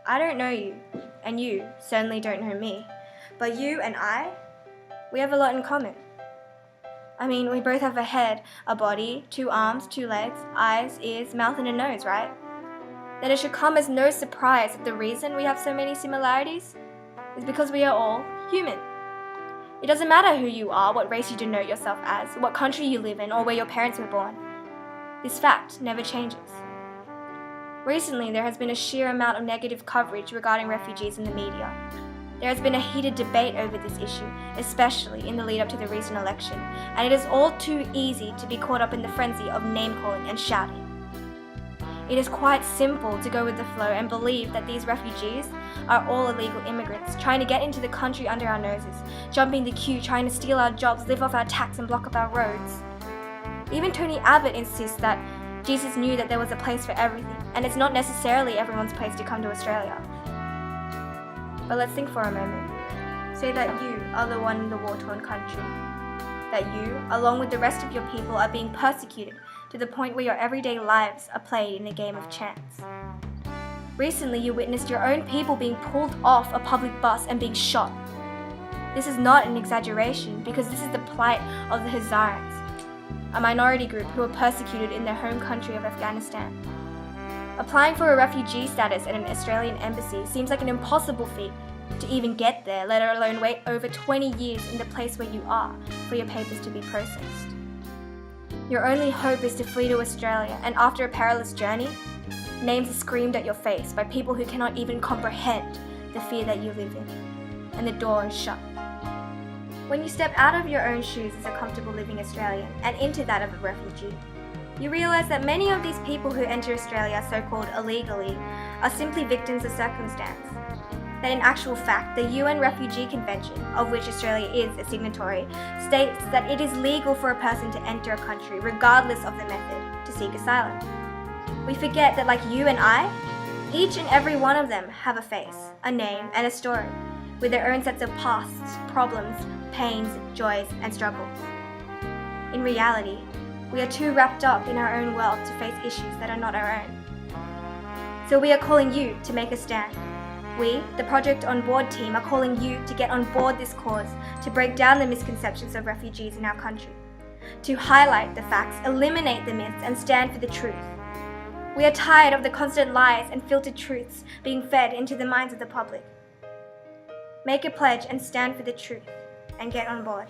I don't know you, and you certainly don't know me, but you and I, we have a lot in common. I mean, we both have a head, a body, 2 arms, 2 legs, eyes, ears, mouth, and a nose, right? Then it should come as no surprise that the reason we have so many similarities is because we are all human. It doesn't matter who you are, what race you denote yourself as, what country you live in, or where your parents were born. This fact never changes. Recently, there has been a sheer amount of negative coverage regarding refugees in the media. There has been a heated debate over this issue, especially in the lead up to the recent election, and it is all too easy to be caught up in the frenzy of name-calling and shouting. It is quite simple to go with the flow and believe that these refugees are all illegal immigrants trying to get into the country under our noses, jumping the queue, trying to steal our jobs, live off our tax and block up our roads. Even Tony Abbott insists that Jesus knew that there was a place for everything, and it's not necessarily everyone's place to come to Australia. But let's think for a moment. Say that you are the one in the war-torn country. That you, along with the rest of your people, are being persecuted to the point where your everyday lives are played in a game of chance. Recently, you witnessed your own people being pulled off a public bus and being shot. This is not an exaggeration, because this is the plight of the Hazarans, a minority group who are persecuted in their home country of Afghanistan. Applying for a refugee status at an Australian embassy seems like an impossible feat to even get there, let alone wait over 20 years in the place where you are for your papers to be processed. Your only hope is to flee to Australia, and after a perilous journey, names are screamed at your face by people who cannot even comprehend the fear that you live in, and the door is shut. When you step out of your own shoes as a comfortable living Australian and into that of a refugee, you realise that many of these people who enter Australia so-called illegally are simply victims of circumstance. That in actual fact, the UN Refugee Convention, of which Australia is a signatory, states that it is legal for a person to enter a country, regardless of the method, to seek asylum. We forget that, like you and I, each and every one of them have a face, a name, and a story, with their own sets of pasts, problems, pains, joys, and struggles. In reality, we are too wrapped up in our own world to face issues that are not our own. So we are calling you to make a stand. We, the Project Onboard team, are calling you to get on board this cause, to break down the misconceptions of refugees in our country, to highlight the facts, eliminate the myths, and stand for the truth. We are tired of the constant lies and filtered truths being fed into the minds of the public. Make a pledge and stand for the truth, and get on board.